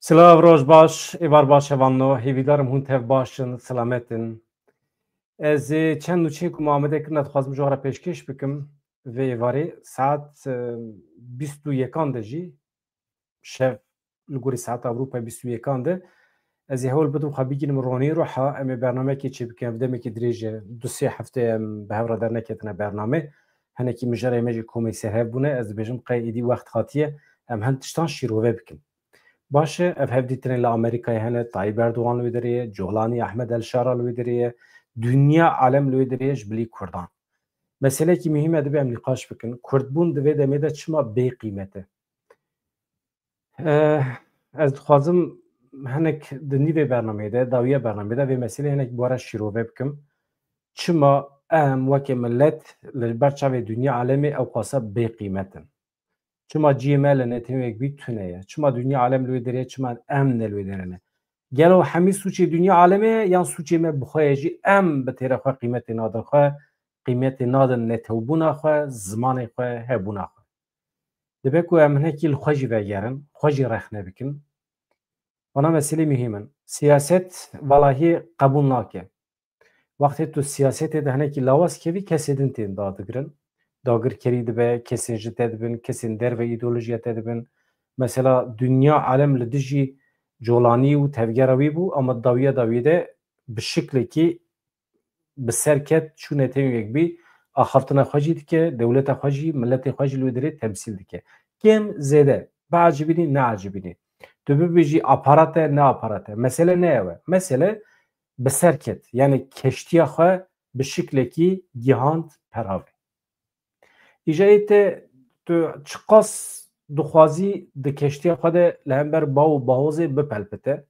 Silav roj baş, evar baş evanno, hêvîdarım hûn tev başin, selametin. Ez çend nûçeyek û Muhamedekir dixwazim ji we re pêşkêş bikim vê êvarê saet 21 de jî şev li gorî saeta Ewropayê 21 de ez ê hewl bidim xwe bigînim ronî roha em ê bernameyekê çê bikin ev demekî dirêj e du sê hefteyê em bi hev re derneketine bername hinekî mijarê me jî komê serhev bûne ez dibêjim qey êdî wext hatiye em hin tiştan şîrove bikin. باشه ev hevdîtinê li Amerîkayê hene Tayyip Erdogan li wê derê Coğlanî Ahmed Elşara li wê derê dünya alem li wê derê ji bilî Kurdan meselekî mühîm e dibe em nîqaş bikin Kurdbûn di vê demê de çima bê qîmet e ez dixwazim hinek di nîvê bernameyê de dawiya bernameyê de vê meselê hinek bi we re şîrove bikim çima em wekî millet li ber çavê dünya alemê ew xwasa bê qîmetin çima ciyê me li netewek bî tune ye çima dünya alem li wê derê çima em ne li wê derê ne gelo hemî sûçê dünya alemê ye yan sûçê me bi xwe ye jî em bi têra xwe qîmetê nadin xwe qîmetê nadin netewbûna xwe zimanê xwe hebûna xwe dibe ku em hinekî li xwe jî vegerin xwe jî rexne bikin bana meselê mühîm in siyaset valahî qebûl nake wextê tu siyasetê de hinekî lawas kevî kesê din tên dadigirin dagirkerî dibe kesên ji te dibin kesên derve îdeolojiya te dibin mesela dünya alem li dijî colanî û tevgera wî bû ama dawiya dawiyê de bi şiklekî bi ser ket çû netewek bî axaftina xwe jî dike dewleta xwe jî milletê xwe jî li wê derê temsîl dike kêm zêde biacibînî neacibînî tu bibêjî aparat e ne aparat e mesele ne ew e mesele bi ser ket yani keştiya xwe bi şiklekî gihand perav îjayê te tu çi qas dixwazî di keştiya xwe de li hember bav û bawozê bipelpite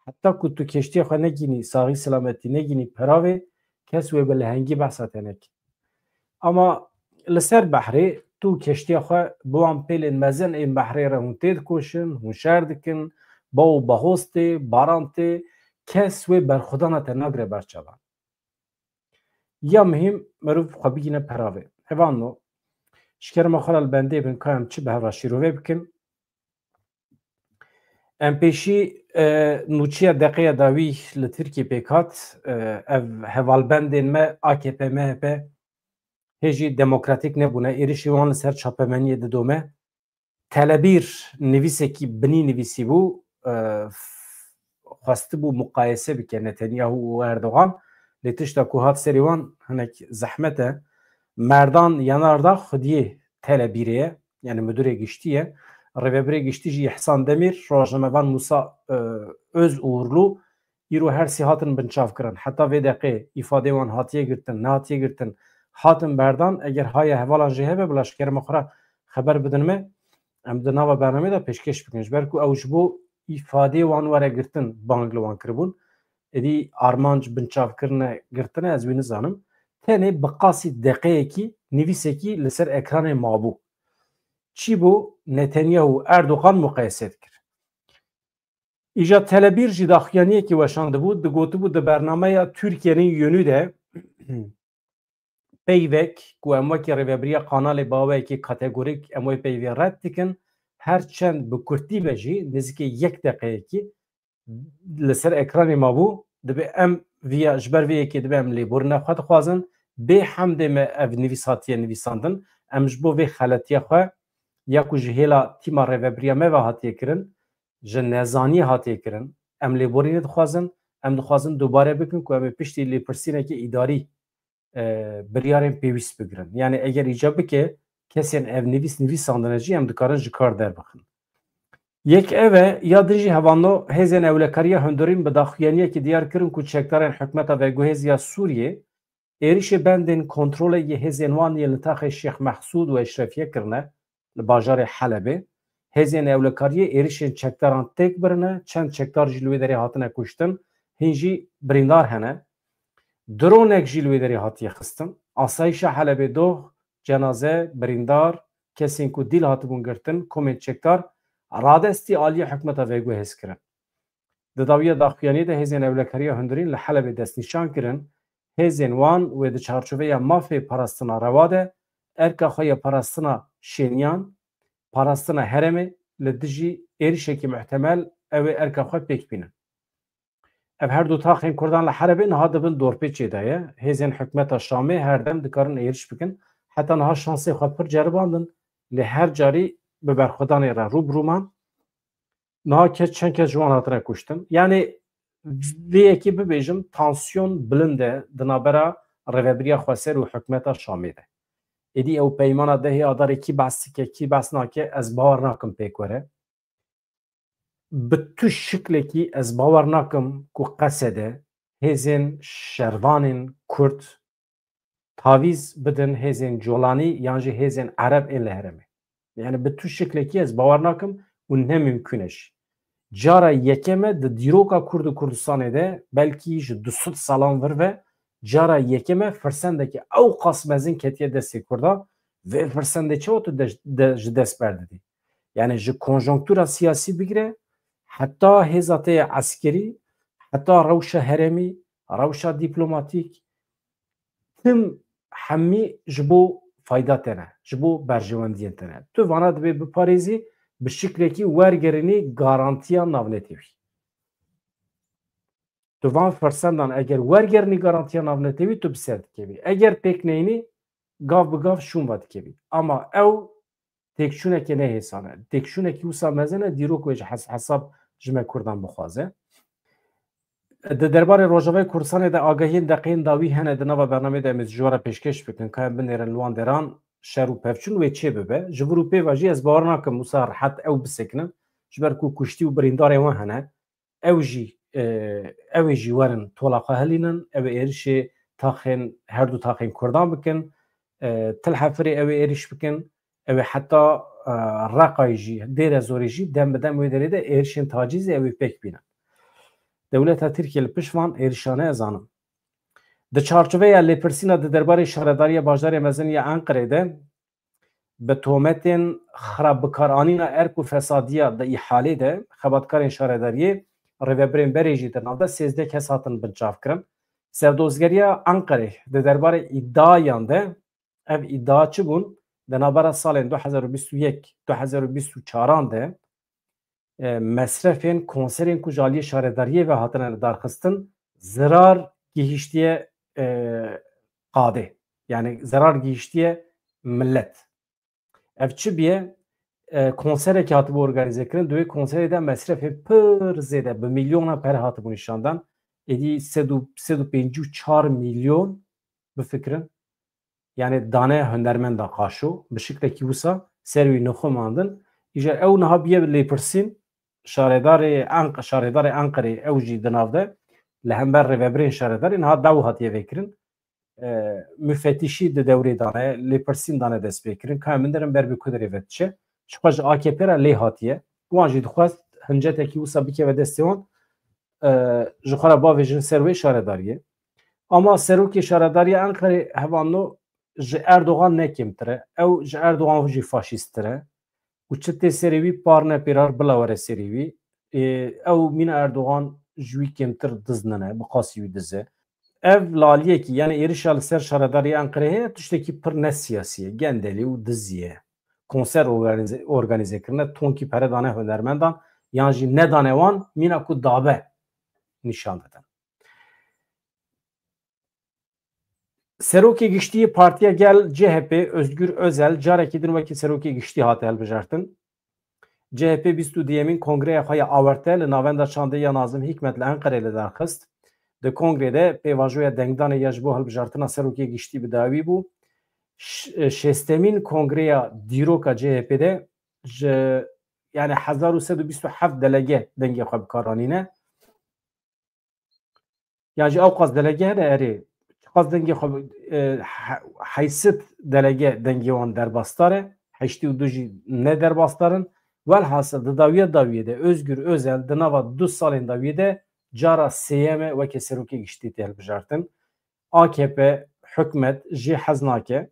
heta ku tu keştiya xwe negînî saxî silametî negînî peravê kes wê bi lehengî behsa te nekin ama li ser behrê tu keştiya xwe bi wan pêlên mezin ên behrê re hûn tê dikoşin hûn şer dikin bav û bahoz tê baran tê kes wê berxwedana te nagire ber çavan ya mihîm mirov xwe bigîne peravê hevan ji kerema xwe re li bendê bin ka em çi bi hev re şîrovê bikin em pêşî nûçiya deqeya dawî li Tirkiye pêk hat ev hevalbendên me AKP MHP hê jî demokratîk nebûne êrişî wan li ser çapemeniyê didome telebîr nivîsekî binî nivîsî bû xwestibû muqayese bike Netanyahu û Erdogan lê tişta ku hat serê wan hinek zehmet e merdan yanarda xwediyê telebîrê ye yani müdürê giştî ye rêveberê giştî jî İhsan Demîr rojnamevan Musa Özûrlu îro her sî hatin binçavkirin heta vê deqê îfadê wan hatiye girtin nehatiye girtin hatin berdan eger haya hevalan jî hebe bila ji kerema xwe re xeber bidin me em di nava bernameyê de pêşkêş bikin ji ber ku ew ji bo îfadê wan were girtin bang li wan kiribûn êdî armanc binçavkirine girtine ez wî nizanim tenê bi qasî deqeyekî nivîsekî li ser ekranê mabû çî bû Netanyahu Erdogan muqayese dikir îja telebîr jî daxuyaniyekî weşandibû digotibû di bernameya Tirkiye'nin yönü de peyvek ku em wekî rêveberiya kanalê baweyekî kategorîk em wê peyvê red dikin her çend bi Kurdî ve jî nêzîkî yek deqeyekî li ser ekranê mabû dibe em vîya ji ber vê yekê dibe em lêborîna xwe dixwazin bê hemdê me ev nivîs hatiye nivîsandin em ji bo vê xeletiya xwe ya ku ji hêla tîma rêveberiya me ve hatiye kirin ji nezanî hatiye kirin em lêborînê dixwazin em dixwazin dubare bikin ku em ê piştî lêpirsînekî îdarî biryarên pêwîst bigirin yani eger îca bike kesên ev nivîs nivîsandine jî em dikarin ji kar derbixin yek ev e ya dijî hevano hêzên ewlekariya hundirîn bi daxuyaniyekî diyar kirin ku çekdarên hikûmeta veguhêziya Sûriyê êrişê bendên kontrolê yê hêzên wan yên li taxê Şêx Mehsûd û Eşrefiye kirine li bajarê Helebê hêzên ewlekariyê êrişên çekdaran têk birine çend çekdar jî li wê derê hatine kuştin hîn jî birîndar hene dronek jî li wê derê hatiye xistin asayişa Helebê doh cenaze birîndar kesên ku dîl hatibûn girtin komên çekdar radestî aliye hikûmeta veguhêz kirin di dawiya daxuyaniyê de hêzên ewlekariya hundirîn li Helebê destnîşan kirin hêzên wan wê di çarçoveya mafê parastina rewa de erka xwe ya parastina şêniyan parastina herêmê li dijî êrişekî muhtemel ew ê erka xwe pêk bînin. Ev her du taxên Kurdan li Herebê niha dibin dorpêçê de ye. Hêzên hikûmeta Şamê her dem dikarin êriş bikin. Heta niha şansê xwe pir ceribandin lê her carî bi berxwedanê re rûbirûman. Niha çend kes ji wan hatine kuştin. Yani vê yekê bibêjim tansiyon bilind e di navbera rêveberiya Xweser û hikûmeta Şamê de. Êdî ew peymana dehê adarê kî behs dike kî behs nake ez bawer nakim pêk were. Bi tu şiklekî ez bawer nakim ku qesede hêzên şervanên Kurd tavîz bidin hêzên Colanî yan jî hêzên Ereb ên li Herêmê. Yani bi tu şiklekî ez bawer nakim û nemimkün e jî. Cara yekeme di dîroka Kurd û Kurdistanê de belkî ji 200 salan vir ve cara yekeme firsendekî ew qas mezin ketiye destê Kurda vê firsendê çawa tu ji dest berdidî. Yani ji konjonktûra siyasî bigire heta hêza te ya eskerî, heta rewşa herêmî, rewşa dîplomatîk tim hemî ji bo fayda te ne, ji bo berjewendiyên te ne. Tu vana dibê biparêzî bi şiklekî wergerînî garantiya navnetê wî. Tu van firsendan eger wergerînî garantiya navnetê wî tu bi ser dikevî. Eger pêk neyînî gav bi gav şûn ve dikevî. Ama ew têkçûnekê nehêsane. Têkçûnekî wisa mezin e dîrok wê ji hesab ji me Kurdan bixwaze. Di derbarê Rojavayê Kurdistanê de agahiyên deqeyên dawî hene di nava bernameyê de em ê ji were pêşkeş bikin ka em binêrin li wan deran şer û pevçûn wê çê bibe. Ji vir û pêva jî ez bawer nakim wisa rehet ew bisekinin ji ber ku kuştî û birîndarê wan hene. Ew jî ew ê jî werin tola xwe helînin, ew ê êrişê taxên her du taxên Kurdan bikin, til hefirê ew ê êriş bikin, ew ê heta Reqayê jî dêre zorê jî dem bi dem wê derê de êrişên tacîzê ew ê pêk bînin. Dewleta Tirkiye li pişvan êrişane ez anim. Di çarçoveya lêpirsîna di derbarê şaredariya bajarê mezin ya Enqerê de bi tohmetên xerabbikaranîna erk û fesadiya di îhalê de xebatkarên şaredariyê rêveberên berê jî di nav de 13 kes hatin binçavkirin. Sevdozgeriya Enqerê di derbarê îddiayan de ev îddia çi bûn di navbera salên 2021-2024 de mesrefên konserên ku ji aliyê şaredariyê ve hatine darxistin zirar gihîştiye qadê. Yani zarar gihîştiye millet. Ev çi biye konserekî hatibû organize kirin duwê konserê de mesrefê pir zêde bi milyona per hatibû nîşandan. Êdî 354 milyon bifikirin. Yani dane hunermenda qaşo bi şiklekî wisa ser wî nixwe mandin. Îja ew niha biye lêpirsîn şaredarê Enqerê ew jî di nav de li hember rêveberên şaredarê niha dew hatiye vêkirin. Müfettişî di dewrê dane lêpirsîn dane dest pêkirin ka min derin ber bi ku derê ve diçe. Ji xwe ji AKP re lê hatiye. Wan jî dixwest hincetekî wisa bikeve destê wan ji xwe re bavêjin ser wê şaredariyê. Ama serokê şaredariya Enqerê hevano ji Erdogan nekêmtir e. Ew ji Erdogan jî faşîsttir e. û çi tê serê wî par nepêrar bila were serê wî. Ew mîna Erdogan ji wî kêmtir diznine, bi qasî wî dize. Ev laliyekî yani êrişa li ser şaredariya Enqerê heye tiştekî pir nesiyasî ye, gendelî û dizî ye. Konser organize kirine tonkî pere dane hunermendan yan jî nedane wan mîna ku dabe nîşan didin. Serokê Giştî Partiya Gel CHP Özgür Özel carekî din wekî serokê giştî hate hilbijartin. CHP 22 kongreya xwe ya awerte li navenda çandeya Nazim Hikmet li Enqerê li darxist. Di kongrede pêvajoya dengdanê ya ji bo hilbijartina serokê giştî bi dawî bû. Şêstemîn kongreya dîroka CHP'de ji yani 1327 delege dengê xwe bikaranîne. Yani ji ew qas delege hene erê qas dengê xwe heysit delege dengê wan derbastar e. Heştî û du jî ne derbastarın. Velhasıl di dawiyê de Özgür Özel di nava 2 salên dawiyê de cara sêyeme wekî serokê giştî tê hilbijartin. AKP hikûmet jî hez nake.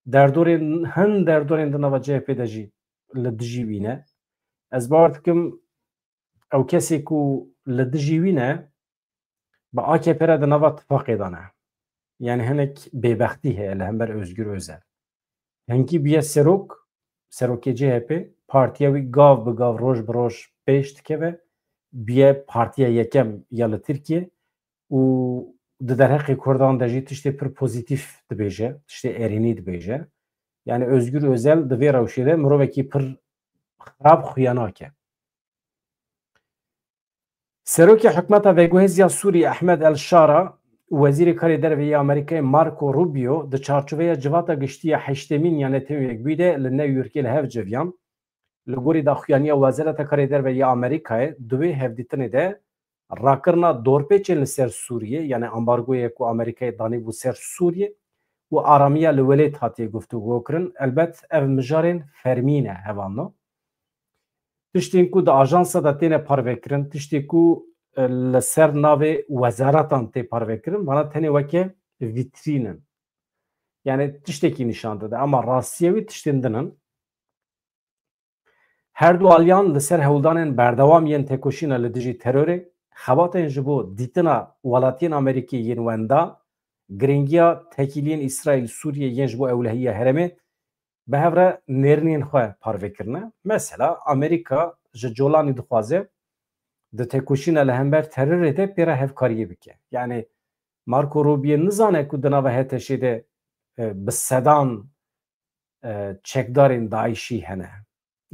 Derdorên hin derdorên di nava CHP de jî li dijî wî ne. Ez bawer dikim ew kesê ku li dijî wî ne bi AKP re di nava tifaqê de ne. Yani hinek bêbextî heye li hember Özgür Özel. Hengî biye serokê CHP partiya wî gav bi gav roj bi roj pêş dikeve biye partiya yekem ya li Tirkiye û di derheqê Kurdan de jî tiştê pir pozîtîf dibêje, tiştê êrînî dibêje. Yani Özgür Özel di vê rewşê de mirovekî pir xerab xuya nake. Serokê hikûmeta Veguhêziya Sûriyê Ehmed El-Şara û Wezîrê Karê Derve yê Amerîkayê Marco Rubio di çarçoveya civata giştî ya heştemîn ya Netanyahû de li New Yorkê li hev civiyan. Li gorî daxuyaniya Wezareta Karê Derve yê Amerîkayê di wê hevdîtinê de rakirina dorpêçên li ser Sûriyê yani ambargoyê ku Amerîkayê danîbû ser Sûriyê û aramiya li welêt hatiye guftûgû kirin. Elbet ev mijarên fermî ne hevano. Tiştên ku di ajansa de têne parvekirin, tiştê ku li ser navê wezaratan tê parvekirin, bana tenê weke vitrîn in. Yani tiştekî nîşan dide ama rastiye wî tiştên din in. Her du aliyan li ser hewldanên berdewam yên têkoşîna li dijî terorê, xebatên ji bo dîtina welatiyên Amerîkî yên wenda, giringiya tekîliyên İsraîl Sûriye yên ji bo ewlehiya herêmê bi hev re nêrînên xwe parvekirine. Mesela Amerîka ji colanî dixwaze di têkoşîna li hember terorê de pêra hevkariyê bike. Yani Marco Rubio nizane ku di nava HTŞ de bi sedan çekdarên Daişî hene.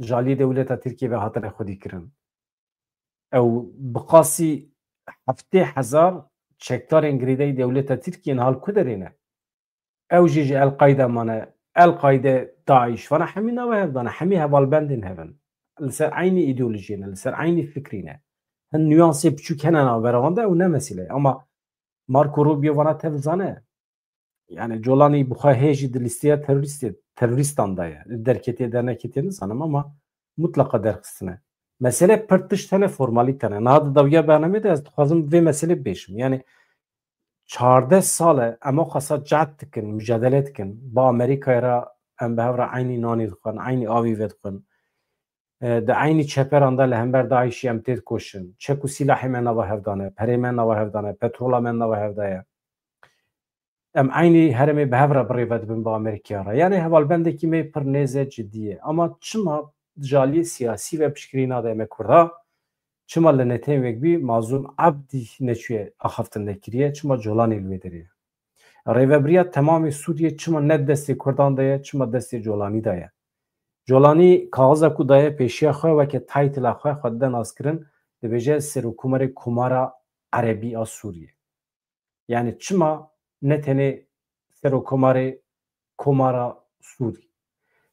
Jaliyê dewleta Tirkiye ve hatine xwedî kirin. Ew bi qasî heftê hezar çekdarên girêdayî dewleta Tirkiyeyên hal ku derê ne? Ew jî ji El-Qaîde mane, El-Qaîde, Daîş vana hemî nava hev dane, hemî hevalbendên hevin. Li ser aynî îdeolojiyê ne, li ser aynî fikrî ne. Hin nüansê biçûk hene navbera wan de ew ne mesîle. Ama Marco Rubio vana tev zane. Yani colanî bixwe hêjî di lîsteya terorîstan da ye. Derketiye derneketiye nizanim ama mutlaka derxistine. Mesele pir tişt hene formalîte ne. Niha di dawiya bernamê de ez dixwazim vê meselê bêjim. Yani 14 sale em xasa cehd dikin, mücadele dikin. Ba Amerîkayê ra em bi hev re aynî nanî dixwin, aynî avî vedixwin. Di aynî çeperan da li hember Daişî em tê dikoşin. Çek û silahê me nava hev dane, perê me nava hev dane, petrola me nava hev daye. Em aynî herêmê bi hev re birêve dibin bi Amerîkaya re. Yani hevalbendekî me pir nêze ciddî ye. Ama çima jaliyê siyasî ve piştgirîna de me Kurda çima li Netanyahû mazlûm Abdî neçûye axaftin nekiriye, çima colanê li wê derê ye. Rêveberiya temamê Sûriyê çima ne destê Kurdan de ye, çima destê colanî de ye. Colanî kaxiza ku daye pêşiya xwe weke taytila xwe xwedide naskirin dibêje Serokkomarê Komara Erebî a Sûriyê. Yani çima ne tenê Serokkomarê Komara Sûrî.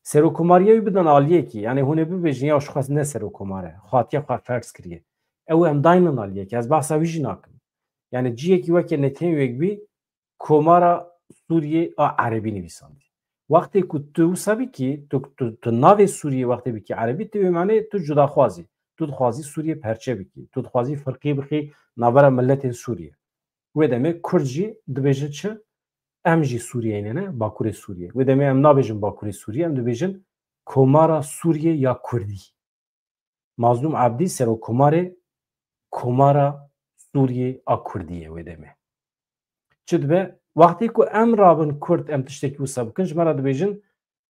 Serokkomariya wî bidin aliyekî, yani hûn ê bibêjin ya xwe ne serokkomar e, xwatiya xwe ferz kiriye. Ew em dayînin aliyekî, ez behsa wî jî nakim. Yani ciyekî weke Netanyahû Komara Sûriyê a Erebî nivîsandî. Wextê ku tu wisa bikî, tu navê Sûriyê wextê bikî Erebî, tu wêmanê tu cudaxwazî. Tu dixwazî Sûriyê perçe bikî. Tu dixwazî firqî bixî navbera milletên Sûriyê. Wê demê Kurd jî dibêje çi? Em jî Sûriyeyê ne, Bakurê Sûriyê. Wê demê em nabêjin Bakurê Sûriyê, em dibêjin Komara Sûriyê ya Kurdî. Mazlûm Abdî Serokkomarê Komara Sûriyê a Kurdî ye wê demê. Çi dibe? Wextê ku em rabin Kurd em tiştekî wisa bikin, ji me re dibêjin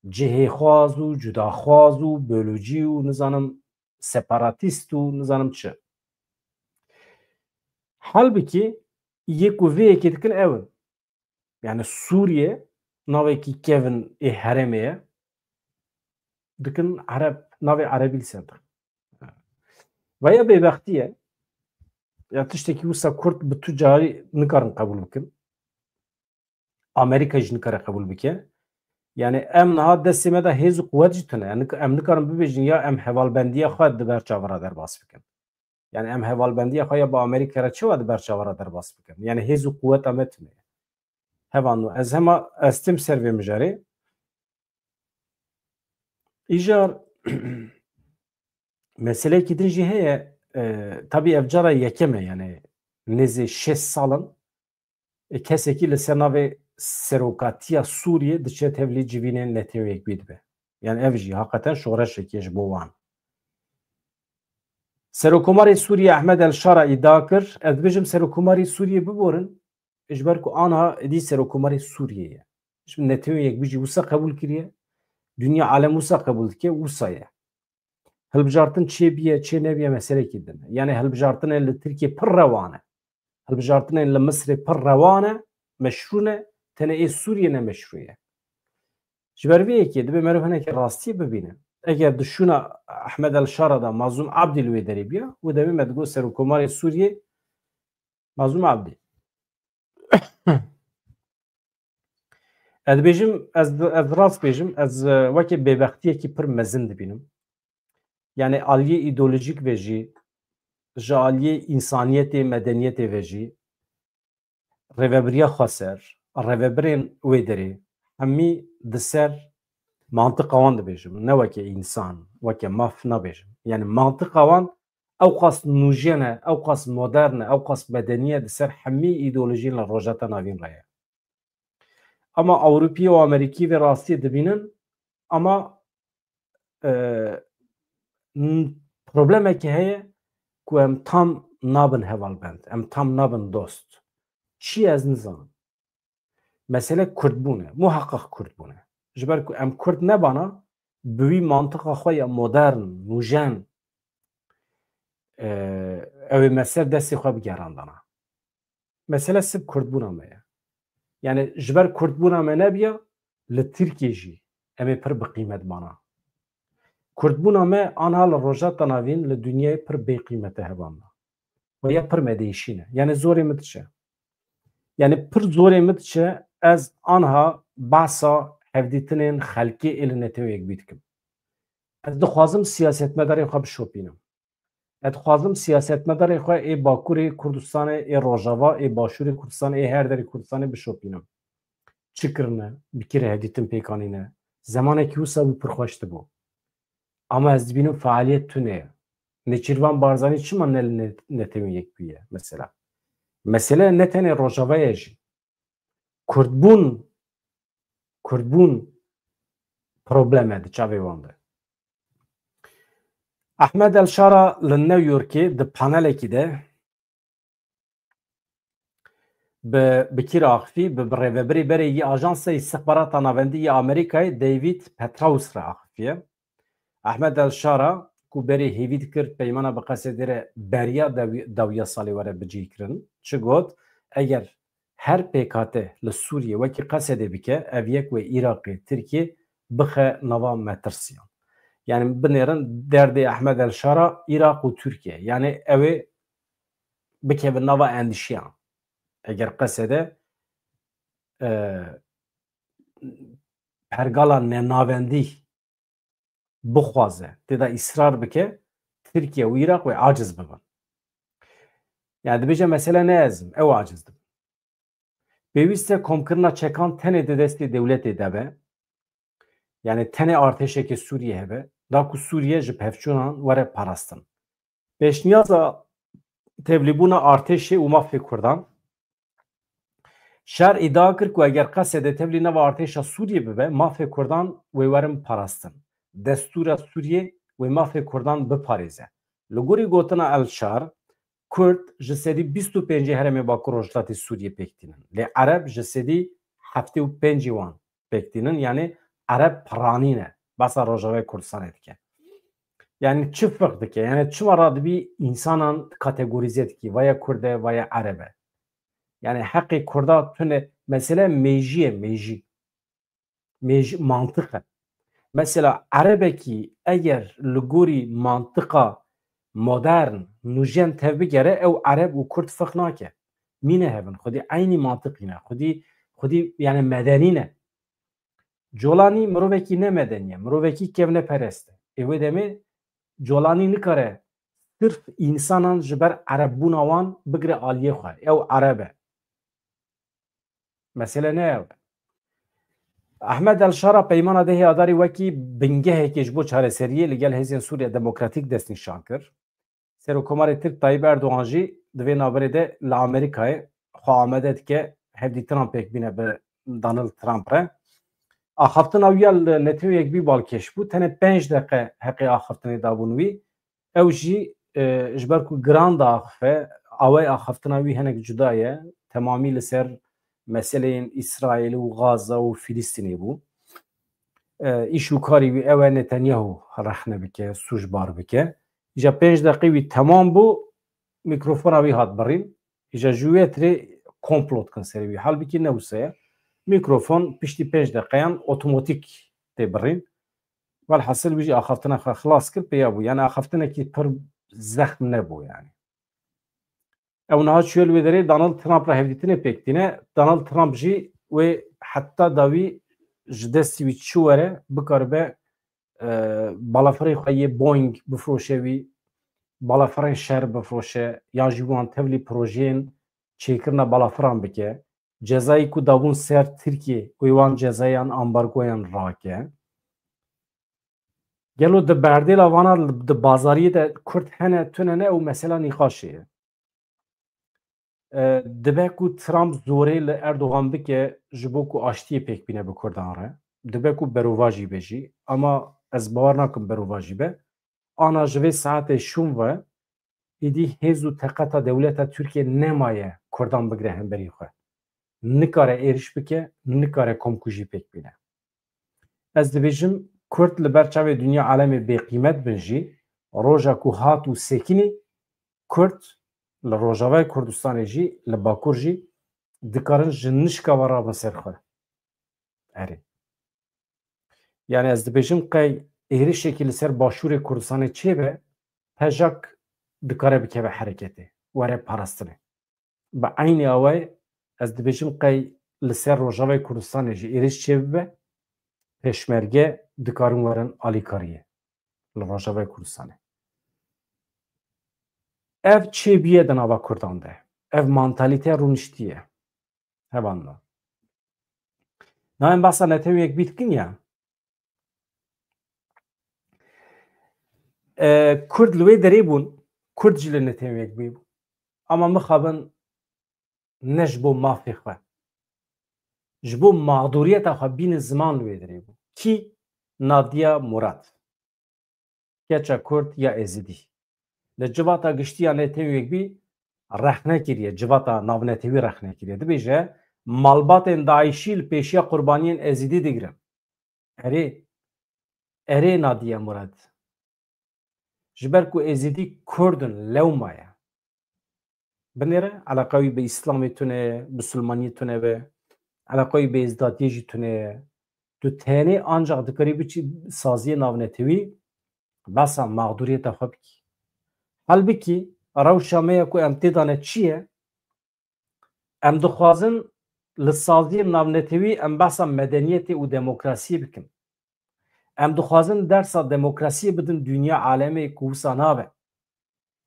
cihêxwaz û cudaxwaz û bölûcî û nizanim separatîst û nizanim çi. Halbikî yê ku vê yekê dikin ew in. Yani Sûriye navekî kevin ê herêmê ye dikin Ereb navê Erebî li ser dikin. Veya bêbextî ye ya tiştekî wisa Kurd bi tu carî nikarin qebûl bikin. Amerîka jî nikare qebûl bike. Yani em niha destê me de hêz û quwet jî tune. Em nikarin bibêjin ya em hevalbendiya xwe di ber çavara derbas bikin. Yani em hevalbendiya xwe ya bi Amerîka re çawa di ber çavara derbas bikin. Yani hêz û quwet em tune. Hevan ez hema ez tim ser vê mijarê. İjar meselekî din jî heye tabii ev cara yekem e yani nêzê 6 salin kesekî li ser navê serokatiya Sûriyê diçe tevlî civînên Netanyahû dibe. Yani ev jî hakikaten şoreşekê ji bo wan. Serokkomarê Sûriye Ehmed El-Şara îdia kir, ez dibêjim Serokkomarê Sûriyê biborin ji ber ku aniha êdî Serokkomarê Sûriyê ye. Şimdi Netanyahû jî wisa qebûl kiriye, dünya alem wisa qebûl dike, wisa ye. هلبجارتن چی بیه چی نبیه مسئله کدن یعنی هلبجارتن ل ترکیه پر روانه هلبجارتن ل مصر پر روانه مشروعه تنه ای سوریه نه مشروعه جبرویه که دبی مروف هنه که راستی ببینه اگر دشونا احمد الشارع دا مظلوم عبدی لوی داری بیا و دبی مدگو سرکومار سوریه مظلوم عبدی از بیشم از راست بیشم از وقتی ببختیه کی پر مزند بینم یعنی عالیه ایدئولوژیک وجی جالیه انسانیت مدنیت وجی رهبریه خسر رهبرین ویدری همی دسر منطق آوان بیشم نه وقتی انسان وقتی ماف نبیشم یعنی منطق آوان او قص نوجینه او قص مدرنه او قص مدنیه دسر همی ایدئولوژی لروجات نوین راه اما اوروپی و امریکی و راستی دبینن اما پروبلمه که هیه که ام tam nabın hevalbend, em tam nabın dost. Çi ez nizanım. Mesele Kürt bune, muhakkak Kürt bune. Jiber ku em Kürt nebana, büyü mantıqa xwe modern, nujen, ev mesele desti xwe bigerandana. Mesele sib Kürt buna me ye. Yani jiber Kürt buna me nebiya, li Tirkiye jî, em ê pir bi qîmet bana. Kurdbûna me anha li rojata navîn li dunyayê pir bêqîmete hevanda. Ve ya pir me değişîne. Yani zorê min diçe. Yani pir zorê min diçe ez anha behsa hevdîtinên xelkê ê li netewek bî dikim. Ez dixwazim siyasetmedarê xwe bişopînim. Ez dixwazim siyasetmedarê xwe ê Bakurê Kurdistanê, ê Rojava, ê Başûrê Kurdistanê, ê her derê Kurdistanê bişopînim. Çi kirine? Bikire hevdîtin pêkanîne. Zemanekî wisa wî pir xweş dibû. Ama ez dibînim faaliyet tune. Neçîrvan Barzanî çima netewên yekbûye mesela. Mesele ne tenê Rojavayê jî. Kurdbûn probleme di çavê wan de. Ahmed El-Şara li New Yorkê di panelekî de bi kîr axivî bi rêveberê berê yê Ajansa Îstixbarata Navendî yê Amerîkayê David Petraeus re axiviye. Ahmed El-Şara ku berê hêvî dikir peymana bi qesedê re beriya dawiya salê were bicîkirin. Çi got eger her PKT li Sûriye wekî qesedê bike ev yek wê Iraqê Tirkiye bixe nava metirsiyan. Yani binêrin derdê Ahmed El-Şara Iraq û Tirkiye. Yani ew ê bikeve nava endişiyan. Eger qesede pergala nenavendî bixwaze têda îsrar bike Tirkiye û Iraq wê aciz bibin. Yani dibêje mesele ne ezim, ew aciz dibin. Pêwîst e komkirina çekan tenê di destê dewletê de be. Yani tenê artêşekê Sûriye hebe. Da ku Sûriye ji pevçûnan were parastin. Pêşniyaza tevlîbûna artêşê û mafê Kurdan şer îdia kir ku eger qesede tevlî nava artêşa Sûriye bibe mafê Kurdan wê werin parastin. Destûra Sûriye wê mafê Kurdan biparêze. Li gorî gotina El-Şar, Kurd ji sedî 25 heremê Bakur Rojhilatê Sûriye pêktînin. Lê Ereb ji sedî 75 wan pêktînin. Yani Ereb piranîne. Basa Rojavayê Kurdistanê dike. Yani çi firq dike? Yani çima radibî insanan kategorîze dikî. Vaya Kurd e, vaya Ereb e. Yani heqê Kurda tune mesele mejî ye, mejî mantık e. Mesela Erebekî eger li gorî mantıqa modern nujen tev bigere ew Ereb û Kurd firq nake. Mîne hevin. Xwedî aynî mantıqîne. Xwedî yani medenî ne. Colanî mirovekî ne medeniye. Mirovekî kevneperest e. Ê wê demê Colanî nikare sirf însanan ji ber Erebbûna wan bigire aliyê xwe. Ew Ereb e. Mesele ne ew? Ahmed El-Şara peymana dehê adarî wekî bingehekê ji bo çareseriyê li gel Hêzên Sûriya Demokratîk destnîşan kir. Serokkomarê Tirk Tayyip Erdogan jî di vê naberê de li Amerîkayê xwe amade dike hevdîtinan pêk bîne bi Donald Trump re. Axaftina wî ya li netewek bî balkêş bû. Tenê 5 deqe heqê axaftinê dabûn wî. Ew jî ji ber ku giran da axife, away axaftina wî hinek cuda ye. Temamî li ser meseleyên İsraîlê û Gaza û Filîstînê bû. ایشو کاری وی اوه نتانیاهو رخنه بکه سوش بار بکه ایجا 5 دقیقه وی تمام بو میکروفون وی هات برین ایجا جویه تری کمپلوت کن سری وی حال بکی نوسه میکروفون پشتی 5 دقیقه اوتوماتیک تی برین والحصل بيجي اخفتنا خلاص كل بيابو يعني اخفتنا كي بر زخم نبو يعني او نهاد شوية الويدري دونالد ترامب راه هفديتنا بيكتنا دونالد ترامب جي وحتى داوي جدستي ويتشوره بكاربه بالافري خواهي بوينغ بفروشوي بالافري شهر بفروشه یا جوان تولي بروجين چيكرنا بالافران بكه جزایی کو دابون سر ترکیه ویوان جزایان امبارگویان راکه گلو د بردی لوانا د بازاری د کرد هنه تونه او مثلا نقاشه دبه کو ترامپ زوره ل اردوغان بکه جبو کو آشتی پک بینه به کردان ره دبه کو برواجی بجی اما از باور نکم برواجی به آنا جوه ساعت شوم و ایدی هزو تقطع دولت ترکیه نمایه کردان بگره هم بری خواه نکاره ایرش بکه نکاره کمکوژی پک بینه از دبیجم کرد لبرچاوی دنیا عالم بی قیمت بنجی روژا کو هات و سکنی کرد لروژاوی کردستان جی لباکور جی دکارن جنشکا ورا بسر خواه اره yani ez dibêjim qey êrî şekil ser başûrê Kurdistanê çêbe hejak dikare bikeve hereketê were parastinê bi aynî awayê ez dibêjim qey li ser Rojavayê Kurdistanê jî êrîş çêbibe pêşmerge dikarin werin alîkariyê li Rojavayê Kurdistanê ev çêbiye di nava Kurdan de ev mantalîteya rûniştî ye hevan da nayên behsa Netewîyek bî dikin ya Kurd li wê derê bûn Kurd jî li Netewîyek bî ama mixabin ne ji bo mafê xwe ji bo mağduriyeta xwe bînin ziman li wê derê bû kî Nadia Murad keça Kurd ya Êzidî li civata giştiya Netewîyek bî rexne kiriye civata navnetewî rexne kiriye dibêje malbatên Daişî li pêşiya qurbaniyên Êzidî digirin erê Nadia Murad ji ber ku Êzidî Kurdin lewma ye binêre eleqa wî bi İslamê tune ye bi Sulmaniyê tune be eleqa wî bi êzdatiyê jî tune ye tu tenê ancak dikarî biçî saziyê navnetewî besa mağduriyeta xwe bikî helbikî rewşa me ye ku em tê dane çi ye em dixwazin li saziyê navnetewî em besa medeniyetê û demokrasiyê bikin em dixwazin dersa demokrasiyê bidin dünya alemê ku wisa nabe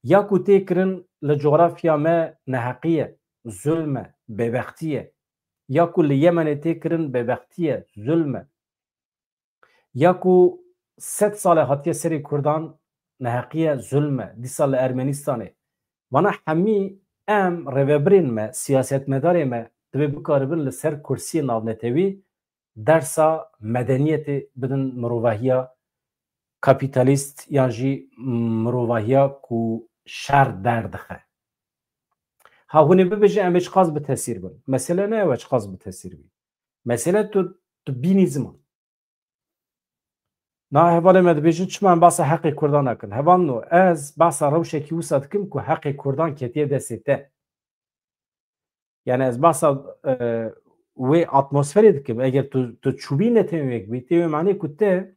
ya ku tê kirin li coğrafya me neheqî ye zulm e bêbextî ye ya ku li Yemenê tê kirin bêbextî ye zulm e ya ku 100 sal hatiye serê Kurdan neheqî ye zulm e dîsa li Ermenistanê vana hemî em rêvebirên me siyasetmedarê me divê bikaribin li ser kursiyê navnetewî dersa medeniyetê bidin mirovahiya kapitalîst yan jî mirovahiya ku şer derdixe ha hûn ê bibêje em ê çi qas bi tesîr bin mesele ne ye çi qas bi tesîr bî mesele tu bînî ziman na hevalê me dibêjin çima em basa heqê Kurdan nakin hevan no ez basa rewşekî wisa dikim ku heqê Kurdan ketiye destê te yani ez basa wê atmosferê dikim eger tu çûbî Netewîyek bî tê wê manî ku te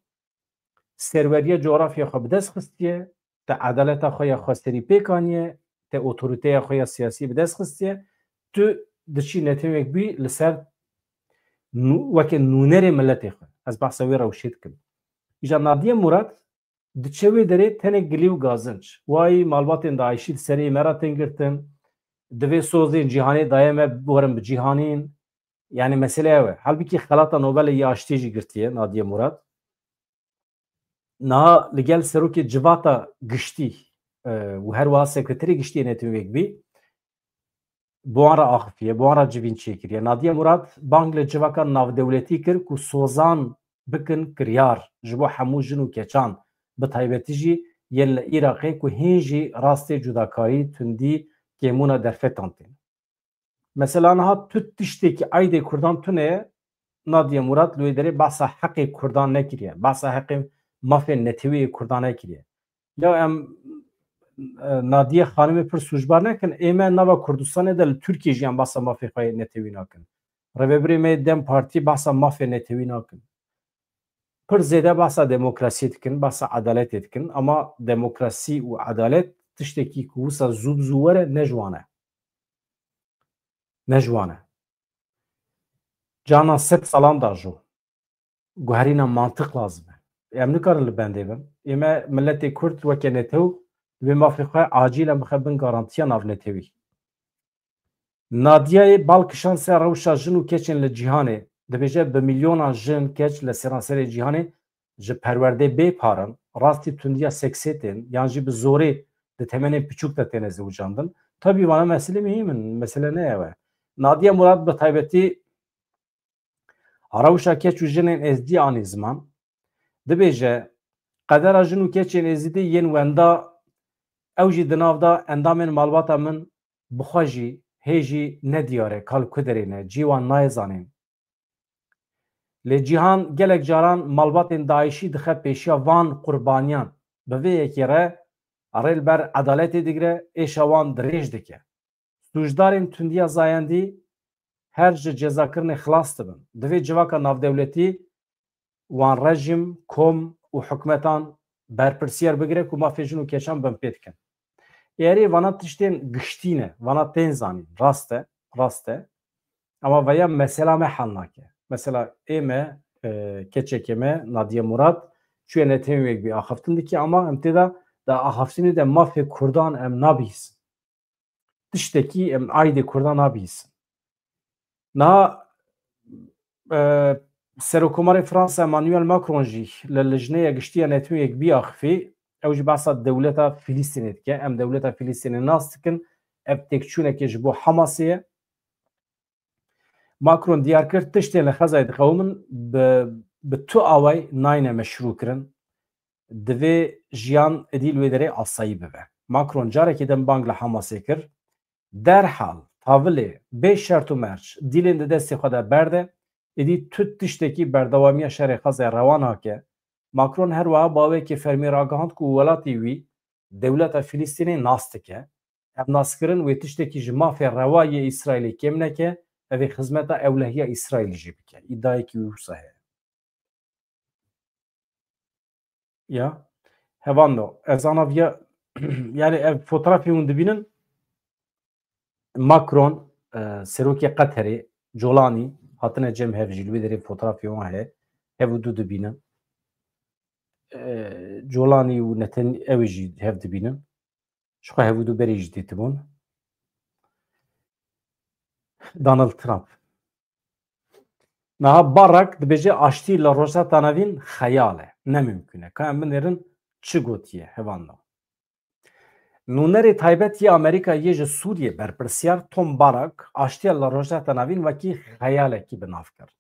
serweriya coğrafya xwe bi dest xistiye te edaleta xwe ya xwesterî pêk aniye te otorîteya xwe ya siyasî bi dest xistiye tu diçî Netewîyek bî li ser weke nûnerê milletê xwe ez behsa wê rewşê dikim îja Nadia Murad diçe wê derê tenek gilî û gazinc wayî malbatên Daişî li serê me re tên girtin divê sozên cîhanê daye me werin bi cîhanîn yani mesele ew e helbikî xelata Nobelê ya aştî jî girtiye Nadia Murad niha li gel serokê civata giştî û her wiha sekreterê giştî Netewîyek bî bi wan re axifiye bi wan re civîn çêkiriye Nadia Murad bang li civaka navdewletî kir ku sozan bikin kiryar ji bo hemû jin û keçan bi taybetî jî yên li Iraqê ku hîn jî rastê cudakarî tundî kêmûna derfetan tên mesela niha tu tiştekî Aydê Kurdan tune ye Nadia Murad lideri bahsa hakkı Kurdan ne kiriye? Bahsa hakkı mafya netevi Kurdan ne kiriye? Ya em Nadia Hanım'ı pır suçbar nekin? Eme nava Kurdistan'e de Türkiye jiyan bahsa mafya netevi nakin. Revebri me dem parti bahsa mafya netevi nakin. Pır zede bahsa demokrasi etkin, bahsa adalet etkin. Ama demokrasi ve adalet tişteki kuvusa zub zuvere nejwane. Nejwane. Cana 7 salan da jo. Guherîna mantık lazım. Em nikarin li bendê bin. Ême milletê Kurd weke netew divê mafê xwe acîlen bixe bin garantiya navnetewî. Nadiayê balkişan ser rewşa jin û keçên li cîhanê dibêje bi milyona jin keç li seranserê cîhanê ji perwerdê bê parin, rastî tundiya seksêtên yan jî bi zorê di temenên piçûk de têne zewicandin. Tabii vana meselê mühim in. Mesele ne ye? Nadia Murad bi taybetî rewşa keç û jinên êzdî anî ziman dibêje qedera jin û keçên êzîdî yên wenda ew jî di nav da endamên malbata min bixwe jî hê jî nediyare kal ku derê ne cî wan nayêzanîn. Lê cîhan gelek caran malbatên Daişî dixe pêşiya van qurbaniyan bi vê yekê re rê li ber edaletê digire êşa wan dirêj dike. Sûcdarên tundiya zayendî her ji cezakirinê xilas dibin. Divê civaka navdewletî wan rejim, kom û hikûmetan berpirsiyar bigire ku mafê jin û keçan bin pê dikin. Êrê vana tiştên giştî ne, vana tên zanîn. Rast e, rast e. Ama veya mesela me hal nake. Mesela ême keçekê me Nadia Murad çûye netewek bî axaftin dike ama em tê da axaftinê de mafê Kurdan em nabîsin. Tiştekî em aydê Kurdan nabîsin. Niha Serokkomarê Fransa Emmanuel Macron jî li lijneya giştiya netewek biaxivî ew ji behsa dewleta Filîstînê dike. Em dewleta Filîstînê nas dikin. Ev têkçûnekê ji bo Hamasê ye. Macron diyar kir tiştên li xezayê dixewimin bi tu away nayne meşrû kirin. Divê jiyan edî li wê derê asayî bibe. Macron carekê dem bang li Hamasê kir. Derhal tavilê bê şert û merç dîlên di destê xwe de berde êdî tu tiştekî berdewamiya şerê xezaya rewan hake. Macron her wiha bawekê fermî ragihand ku welatê wî dewleta Filîstînê nas dike. Ev naskirin wê tiştekî ji mafê rewayê İsraîlê kêm neke, ev ê xizmeta ewlehiya İsraîlê jî bike. İddiayekî wî wisa heye. Ya hevan do ez anaviya yani ev fotoğrafê hûn dibînin Macron serokê Qeterê Colanî hatine cem hev jî li wê derê fotoğrafê wan heye. Hev û du dibînin. Colanî û ew ê jî hev dibînin. Ji xwe hev û du berê jî dîtibûn. Donald Trump. Niha Barak dibêje aştî li rojheta navîn xeyal e. Ne mümkün e. Ka em binêrin çi gotiye hevan da. Nûnerê taybet yê Amerîkayê ji Sûriyê berpirsiyar Tom Barak aştiya li rojheta navîn wekî xeyalekî bi nav kir.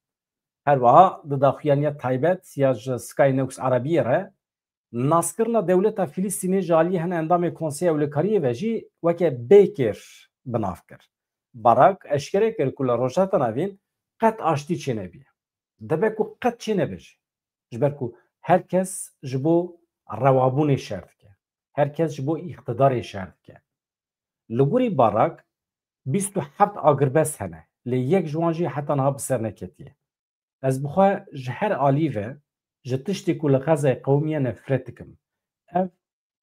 Her wiha di daxuyaniya taybet ya ji Sky News Arabiyê re naskirina dewleta Filîstînê ji aliyê hin endamê Konseya Ewlekariyê ve jî weke bêkêr bi nav kir. Barak eşkere kir ku li rojheta navîn qet aştî çê nebiye. Dibe ku qet çê nebêje. Ji ber ku herkes ji bo rewabûnê şer dike. Herkes ji bo îqtidarê şer dike. Li gorî Barak 27 agirbest hene. Lê yek ji wan jî heta niha bi ser neketiye. Ez bixwe ji her alî ve ji tiştê ku li xezayê qewmiye nefret dikim. Ev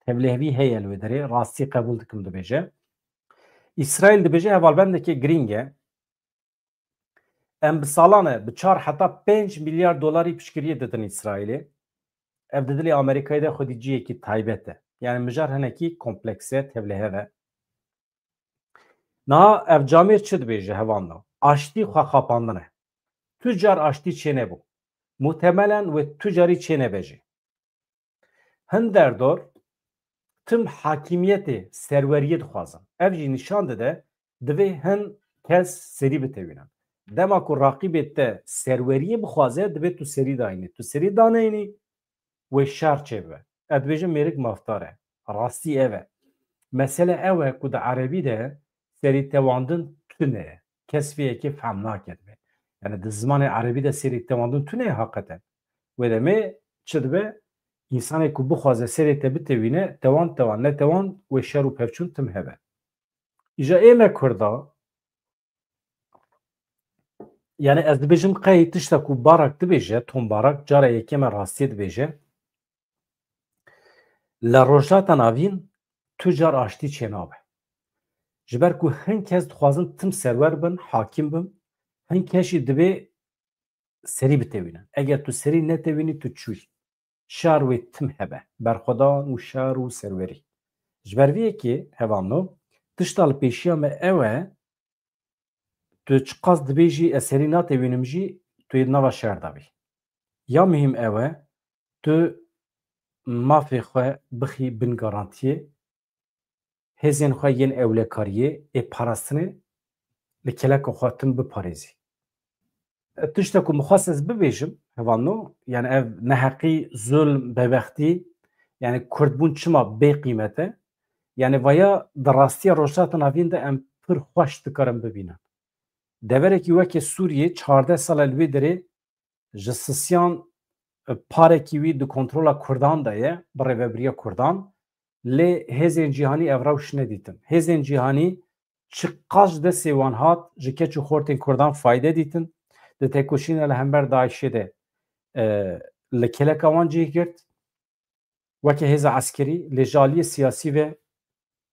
tevlihevî heye li wê derê rastî qebûl dikim dibêje. İsraîl dibêje hevalbendekê girîng e. Em bi salan bi 4 heta 5 milyar dolarî piştgiriyê didin İsraîlê. Ev di dilê Amerîkayê de xwedî ciyekî taybet e. Yani mijar hinekî kompleks e tevlihev e. Niha ev camêr çi dibêje hevan da? Aştî xwe xapandin e. Tu car aştî çê nebû. Muhtemelen wê tu carî çê nebêje. Hin derdor tim hakimiyetê serweriyê dixwazin. Ev jî nîşan dide divê hin kes serî bitewînin. Dema ku raqîbê te serweriyê bixwaze divê tu serî dayînî. Tu serî daneyînî wê şer çêbibe. Ez dibêjim mêrik mafdar e. Rastî ev e. Mesele ew e ku di erebî de serî tewandin tune ye. Kes vê yekê fehm nake dibe. yani di zimanê Erebî de serê tewandin tune hakikaten wê demê çi dibe însanê ku bixwaze serê te bitewîne tewan netewan wê şer û pevçûn tim hebe. Îja ême Kurda yani ez dibêjim qey tişta ku barak dibêje tombarak cara yekê me rastiyê dibêje li rojhilata navîn tu car aştî çênabe. Ji ber ku hin kes dixwazin tim serwer bin, hakîm bin, hin kes jî dibe serî bitewînin. Eger tu serî netewînî tu çûyî. Şer wê tim hebe. Berxwedan û şer û serwerî. Ji ber vê yekê hevano tişta li pêşiya me ew e tu çi qas dibêjî ez serî natewînim jî tu yê nava şer dabî. Ya mihîm ew e tu mafê xwe bixî bin garantiyê hêzên xwe yên ewlekariyê ê parastinê li keleka xwe tim biparêzî. Tişta ku mixwast ez bibêjim hevano yani ev neheqî zulm bebextî yani Kurdbûn çima bê qîmet e yani vaya di rastiya rojhilata navîn de em pir xweş dikarin bibînin. Deverekî wekî Sûriyê 14 sala li wê derê ji sisyan parekî wî di kontrola Kurdan de ye bi rêveberiya Kurdan lê hêzên cîhanî ev rewş nedîtin. Hêzên cîhanî çi qas destê wan hat ji keç û xortên Kurdan fayde dîtin. Di têkoşîna li hember Daişê de li keleka wan cih girt wekî hêza eskerî lê ji aliyê siyasî ve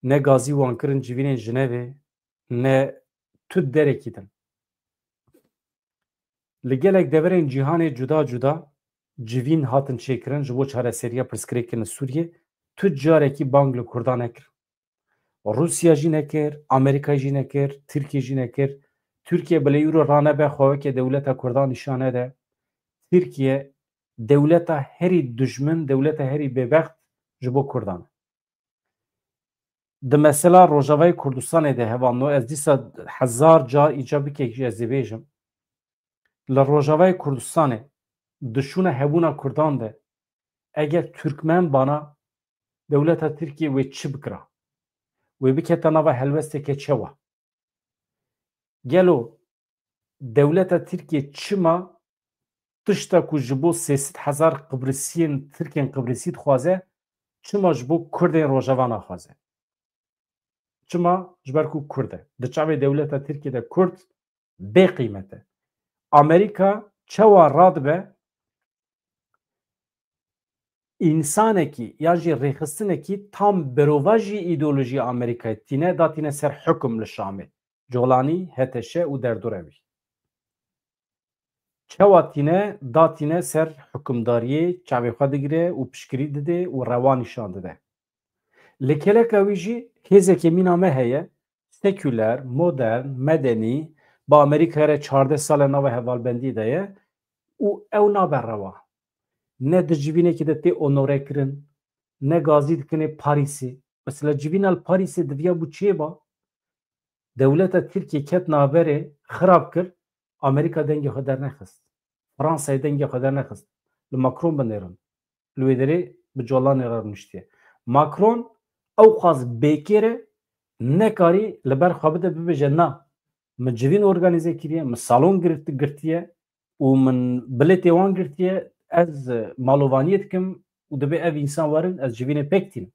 ne gazî wan kirin civînên Jinevê ne tut derekî din. Li gelek deverên cîhanê cuda cuda civîn hatin çêkirin ji bo çareseriya pirsgirêkên li Sûriyê tut carekî bang li Kurdan nekir. Rusya jî nekir, Amerîka jî nekir, Tirkiye jî nekir. Türkiye bilê îro ranebe xwe wekî dewleta Kurdan nîşan nede. Tirkiye dewleta herî dijmin, dewleta herî bêbext ji bo Kurdan. Di mesela Rojavayê Kurdistanê de hevano ez dîsa hezar car îca bikek jî ez ê bêjim. Li Rojavayê Kurdistanê dişûna hebûna Kurdan de eger Türkmen bana dewleta Tirkiye wê çi bikira? Wê bikete nava helwesteke çewa? Gelo dewleta Tirkiye çima tişta ku ji bo 300,000 Qibrisiyên Tirkên Qibrisî dixwaze çima ji bo Kurdên Rojava naxwaze? Çima ji ber ku Kurd e. Di çavê dewleta Tirkiyê Kurd bê qîmet e. Amerîka çewa radibe însanekî ya jî rêxistinekî tam birova jî îdeolojî Amerîkayê tîne datîne ser hukm li Şamê. Colanî, HTŞ û derdorevî. Çewa tîne datîne ser hukmdariyê çavê xwe digire û piştgirî dide û rewa nîşan dide. Li keleka wî jî hêzekê mîna me heye seküler, modern, medenî bi Amerîkaya re 14 sala nava hevalbendî de ye û ew nabe rewa. Ne di civînekê de tê onore kirin, ne gazî dikinê Parîsê. Mesela civîna li Parîsê diviya bû çêba dewleta Tirkiye ket naberê xirab kir, Amerîka dengê xwe dernexist. Fransayê dengê xwe dernexist. Li Macron binêrin. Li wê derê bi colanê re rûniştiye. Macron ew xwaz bêkêre nekarî li ber xwe bide bibêje na min civîn organîze kiriye, min salon girtiye û min bilêtê wan girtiye ez malovaniyê dikim û dibe ev însan werin ez civînê pêk tînim.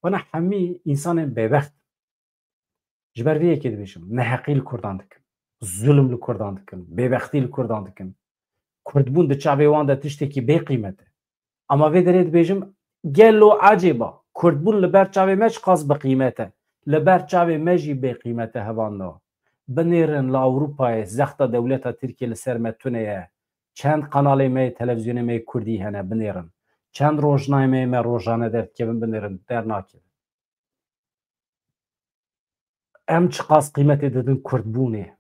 Wana hemî însanên bêbext ji ber vê yekê dibêjim neheqî li Kurdan dikin, zulm li Kurdan dikin, bêbextî li Kurdan dikin. Kurdbûn di çavê wan de tiştekî bê qîmet e. Ama vê derê dibêjim gelo acêba Kurdbûn li ber çavê me çi qas bi qîmet e. Li ber çavê me jî bê qîmet e hevanda. Binêrin li Ewropayê zexta dewleta Tirkiye li ser me tune ye. Çend kanalê me televizyonê me Kurdî hene binêrin. Çend rojnameyê me rojane derdikevin binêrin dernakevin. Em çi qas qîmetê didin Kurdbûnê.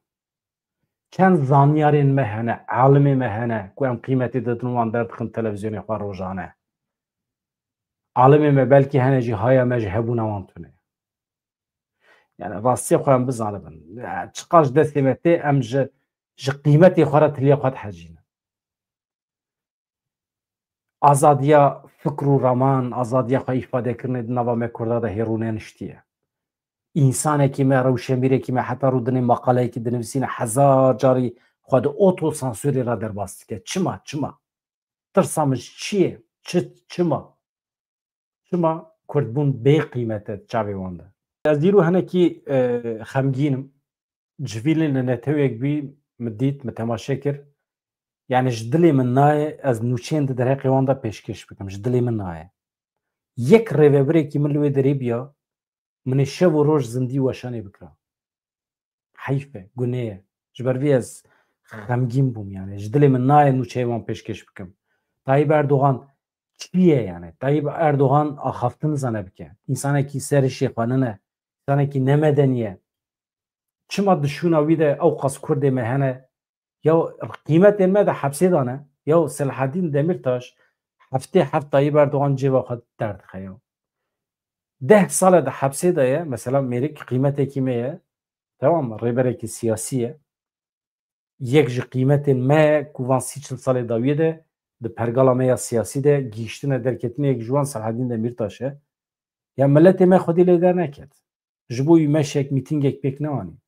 Çend zanyarên me hene, alimê me hene ku em qîmetê didin wan derdixin televizyonê xwe rojane. Alimê me belkî hene jî haya me ji hebûna wan tune. Yani rastiya xwe em bizanibin. Çi qas ji destê me tê em ji qîmetê xwe re tiliya xwe dihecînin. Azadiya fikr û raman, azadiya xwe îfadekirinê di nava me Kurda de hêrûnê niştiye. İnsanekî me, rewşemîrekî me heta rûdinê maqaleyekî dinivîsîne hezar carî خود اوتو سانسوری را در باست که چما ترسامش چیه چما کردبون بی قیمته چاوی وانده از دیرو هنه کی خمگینم جویلین لنتویک بی مدید متماشه کرد یعنی جدلی من نایه از نوچین در حقی وانده پیشکش بکم جدلی من نایه یک ریوبری که من لوی داری بیا من شب و روش زندی وشانی بکرم حیفه گناه جبروی از خمگین بوم یعنی جدلی من نایه نوچه وان پیشکش بکم طایب اردوغان چیه یعنی طایب اردوغان آخافتن زنه بکه انسانه کی سر شیخوانه نه انسانه کی نمدنیه چما دشونا ویده او قاس کرده مهنه یا قیمت ما ده حبسه دانه یا صلاح الدین دمیرتاش هفته طایب اردوغان جیوا خود درد خیام 10 سال ده حبسه دایه مثلا میره که قیمت کیمیه تمام ریبره که سیاسیه یک جی قیمت ما کوان 30 سال داویه ده پرگالا ما سیاسی ده گیشتن درکتنی یک جوان صلاح الدین دمیرتاشه یا ملت ما خودی لیدر نکرد جبوی مشک میتینگ یک پیک نوانی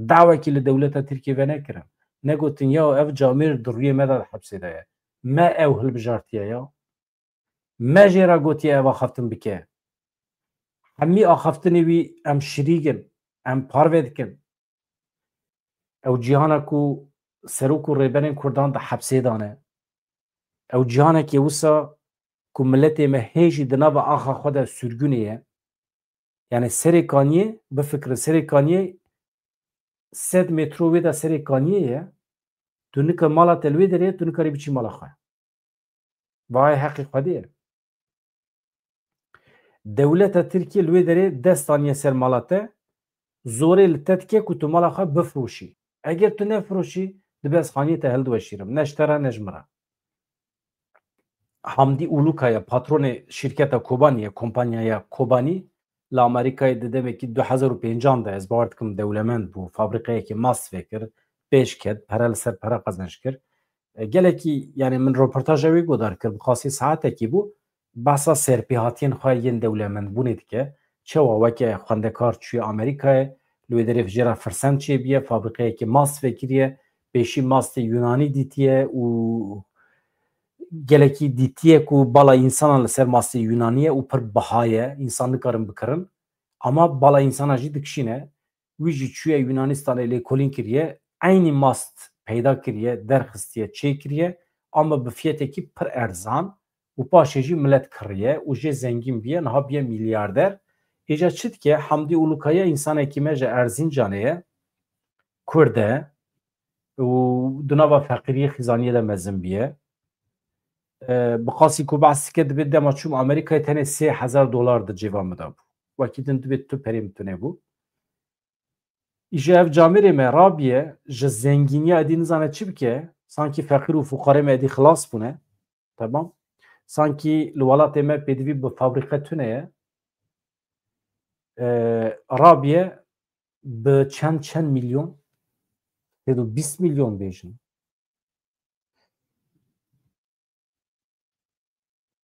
دعوه که لدولت ترکیه و نکرم نگوتن یا اف جامیر درویه مدد حبسه دایه ما او هل بجارتیه یا ما جیرا گوتیه او خفتن بکه همی آخفتنی وی ام شریگن ام پاروید کن او جیهانا کو سروک و ریبرین کردان ده حبسه دانه او جیهانا که وسا کو ملت ما هیجی دنا و آخا خود سرگونیه یعنی سری کانیه بفکر سری کانیه 100 مترو ویدا سری کانیه تو نکه مالا تلوی داره تو نکاری بچی مالا خواه وای حقی خودیه دولت ترکیه لوی داره دستانیه سر مالاته زوری لتتکه که تو مالا خواه بفروشی اگر تو نفروشی دبیز خانیه تهل دوشیرم نشتره نجمره حمدی اولوکای پاترون شرکت کوبانی کمپانیا کوبانی لامریکای ددم که 2005 ده از بارد کم دولمند بو فابریکه که ماست فکر پیش کرد پرل سر پرا قزنش کرد گله کی یعنی من رپورتاج وی گودار کرد خاصی ساعته کی بو باسا سرپیهاتین خواهین دولمند بونید که چه وکه خواندکار چوی آمریکای لوی دریف جرا فرسند چه بیه فابریکه که ماست فکریه پیشی ماست یونانی دیتیه و gelekî dîtiye ku bala însanan li ser masê Yunaniye û pir bihaye însan nikarin bikirin ama bala însana jî dikişîne wî jî çûye Yunanistanê lêkolîn kiriye eynî mast peyda kiriye derxistiye çê kiriye ama bi fiyekekî pir erzan û paşê jî millet kiriye û jê zengîn biye niha biye milyarder êca çi dike Hamdî Ulukaya însanekî me ji Erzîncanê ye Kurd e û di nava feqîriyê xîzaniyê de mezin biye بقاسی کو بحث که دبید دما چوم آمریکای تنه $3,000 ده جیوان مدا بو وکیدن دبید تو پریمتونه بو ایجا اف جامعه me rabiye ji zenginiye edi nizane çi bike sanki fakir û fuqare me edi xilas bune tamam sanki li welatê me pêdivî bi fabrîqe tune ye rabiye bi çend milyon têdo 20 milyon bêjin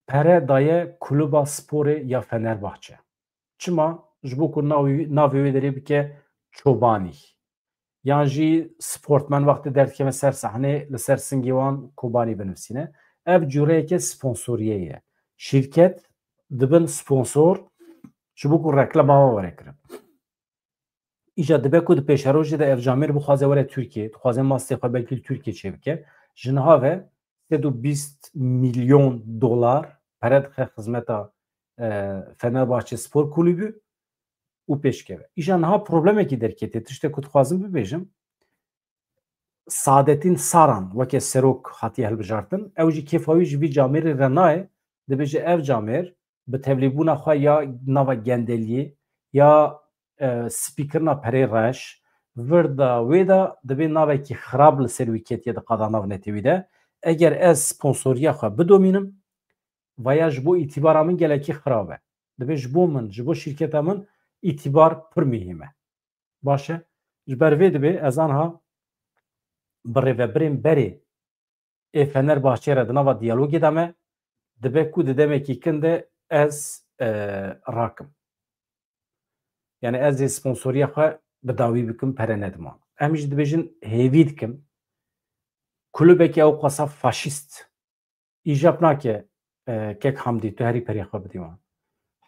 pere daye kulüba sporê ya Fenerbahçe çima ji bo ku navê wê derê bike çobanî yan jî sportmen wextê derdikeve ser sahnê li ser singê wan kobanî binivîsîne ev cûreyeke sponsoriyê ye şîrket dibin sponsor ji bo ku reklama wan were kirin îja dibe ku di pêşerojê de ev camêr bixwaze were Tirkiye dixwaze mastê xwe belkî li Tirkiye çêbike ji niha ve $320 milyon pere dixe xizmeta Fenerbahçe Spor Kulübü û pêşkeve. Îja niha problemekî derketê tiştek ku dixwazim bibêjim Saadettin Saran weke serok hatiye hilbijartin ew jî kêfawî ji vî camêrê re nayê dibêje ev camêr bi tevlîbûna xwe ya nava gendeliyê ya spîkirina perê reş vir da wê da dibe navekî xirab li ser wî ketiye diqada nav netewî de eger ez sponsoriya xwe bidomînim vaya ji bo îtîbara min gelekî xirab e dibe ji bo min ji bo şîrketa min îtîbar pir mühîm e baş e ji ber vê dibe ez anha bi rêveberên berê ê Fenerbahçe re di nava diyalogê de me dibe ku di demekî kin de ez rakim yani ez ê sponsoriya xwe bi dawî bikim pere nediman em jî dibêjin hêvî dikim کلوبێکی ئەو قەسە فاشیست ئیژاب ناکێ کێک حەمدی تو هەری پەریخوا بدیوان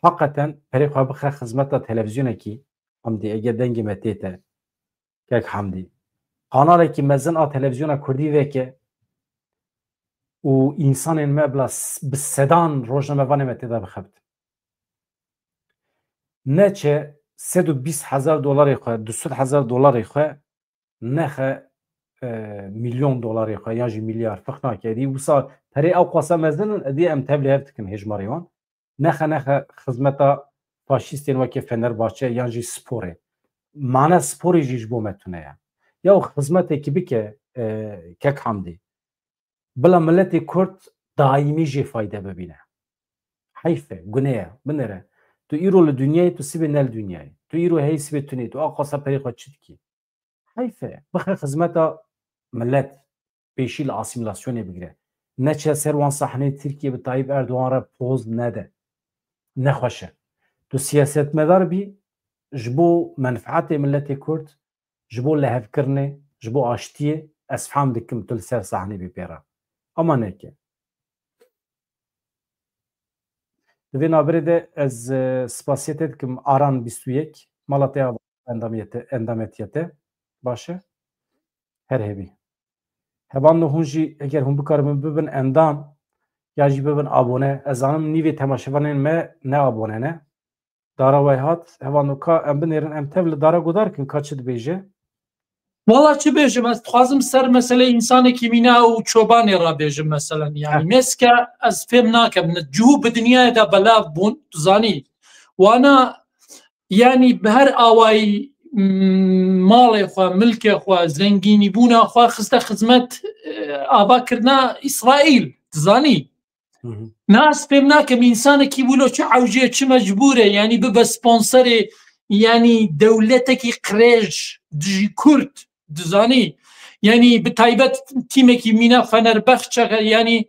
حقەتەن پەریخوا بخە خزمەتە تەلەڤیزیۆنێکی حەمدی ئەگە دەنگی مە تێتە کێک حەمدی قانالێکی مەزن ئا تەلەڤیزیۆنە کوردی vêke û însanên me bila bi sedan rojnamevanê me têda bixebt neçe $120,000 xwe $200,000 xwe nexe $1,000,000 xwe yan jî milyar feq nake dî wisa perê ew qasa mezinin edî em tevlê hev dikin hêjmarê wan nexe xizmeta faşîstên wekî Fenerbahçe yan jî sporê mane sporê jî ji bo me tune ye ya xizmetekî bike kek Hamdî bila milletê Kurd daîmî jê fayde bibîne heyfe gunê ye binêre tu îro li dunyayê tu sibê ne li dunyayê tu îro hey sibê tunê tu a qasa perê xwe çi dikî heyfe bixe xizmeta millet pêşî li asîmilasyonê bigire neçe ser wan sahneyê Tirkiye bi Tayyip Erdogan re poz nede nexweş e tu siyasetmedar bî ji bo menfaetê milletê Kurd ji bo lehevkirinê ji bo aştiyê ez fehm dikim tu li ser sahnê bî pêra ama neke di vê naberê de ez spasiyetê dikim Aran 21 Malatya endametiye baş e her hevî hevan hûn jî eger hûn bikarin bibin endam ya jî bibin abone ez zanim nîvê temaşevanên me ne abone ne dara way hat hevan ka em binêrin em tev li dara gudarkin ka çi dibêje Valla çi bêjim ez dixwazim ser meselê însanekî mîna û çobanê rabêjim meselen yani meske ez fêm nakim cihû bi dinyayê de belav bûn tu zanî wana yani bi her awayî malê xwe milkê xwe zengînîbûna xwe xiste xizmet avakirina İsraîl tu zanî nas fêm nakim însanekî wilo çi ewcê çi mecbûr e yani bibe sponserê yani dewletekî qirêj dijî Kurd dizanî yani bi taybet tîmekî mîna Fenerbahçe yani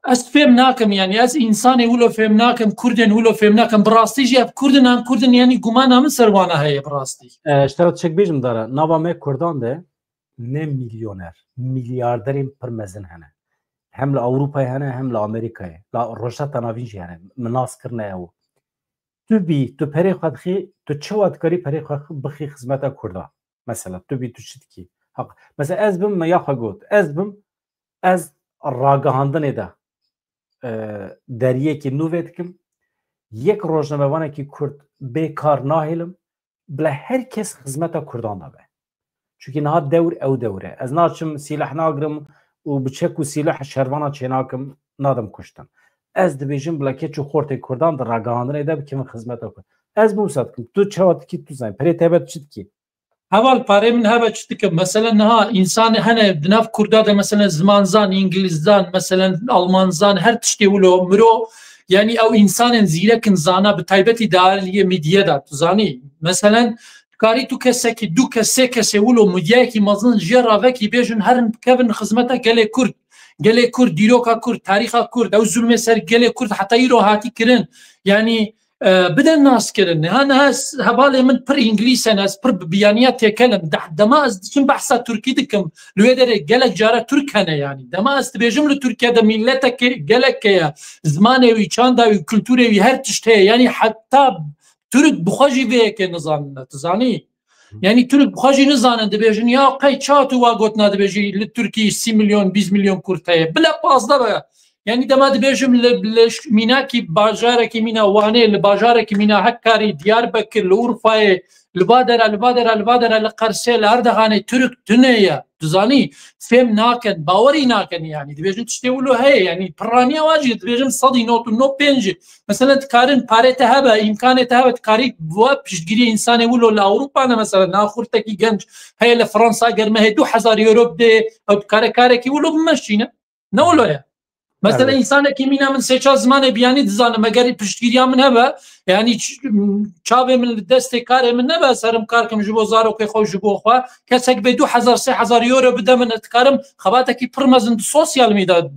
ez fêm nakim yani ez însanê wilo fêm nakim Kurdên wilo fêm nakim bi rastî jî ev Kurdin an Kurdin yani gumana min ser wana heye bi rastî ji te re çek bêjim dara nava me Kurdan de ne milyoner milyarderên pir mezin hene hem li Ewropayê hene hem li Amerîkayê la rojata navîn jî hene min nas kirine ew tu bî tu perê xwe dixî tu çawa dikarî perê xwe bixî xizmeta Kurda mesela tu bî tu çi dikî mesela ez bim me ya xwe got ez bim ez ragihandinê de deriyekî nû vê dikim yek rojnamevanekî Kurd bêkar nahêlim bila herkes xizmeta Kurdan dabe çûkî niha dewr ew dewr e ez naçim sîlah nagirim û bi çek û sîlah şervana çênakim nadim kuştin ez dibêjim bila keç û xortê Kurdan di ragihandinê de bikim xizmeta Kurd ez bû wisa dikim tu çawa dikî tu zanî perê te çi dikî heval parê min heve çi dikim meselen niha însanê hene di nav Kurda de meselen zimanzan îngilîzdan meselen almanzan her tiştê wilo miro yani ew însanên zîrekin zana bi taybetî dariyê medya da tu zanî meselen karî tu kesekî du kes sê kesê wilo medyayekî mezin jê ravekî bêjin herin bikevin xizmeta gelê Kurd gelê Kurd dîroka Kurd tarîxa Kurd ew zulmê ser gelê Kurd heta îro hatî kirin yani بدن ناس كرن هانا هبالي من بر انجليزي ناس بر بيانيات تكلم دما شن بحثا تركي دكم لو يدري قالك جاره ترك هنا يعني دما استبيجم له تركيا ده ملتك قالك يا زماني ويشاندا وكلتوري وهر تشتي يعني حتى ترك بخاجي بيك نظام تزاني يعني ترك بخاجي نظام دبيجن يا قي تشاتو واغوتنا دبيجي للتركي 6 مليون 20 مليون كورتايه بلا بازدا بقى يعني دما دبيجم ميناكي باجاركي مينا واني لباجاركي مينا هكاري دياربكر لورفاي البادره لقرسي لاردغاني ترك دنيا تزاني فهم ناكن باوري ناكن يعني دبيجم تشتولو هي يعني برانيا واجد دبيجم صدي نوت نو بينجي مثلا تكارن باريته هبه امكانيته هبه تكاري بواب بشجري انساني ولو لاوروبا انا مثلا ناخرتكي جنج هي لفرنسا قرمه 2000 يورو دي او كاركاركي ولو بمشينا نولو يا مثلا انسانێکی مینا من سێچا زمانێ بیانی دزانم ئەگەری پشتگیریان من هەبە یعنی چاوێ من دەستێ کارێ من نەبە سەرم کارکەم ji bo zarokê xwe ji bo xwe kesek bê 2000-3000 euro bide min dikarim xebatekî pir mezin di sosyal mîda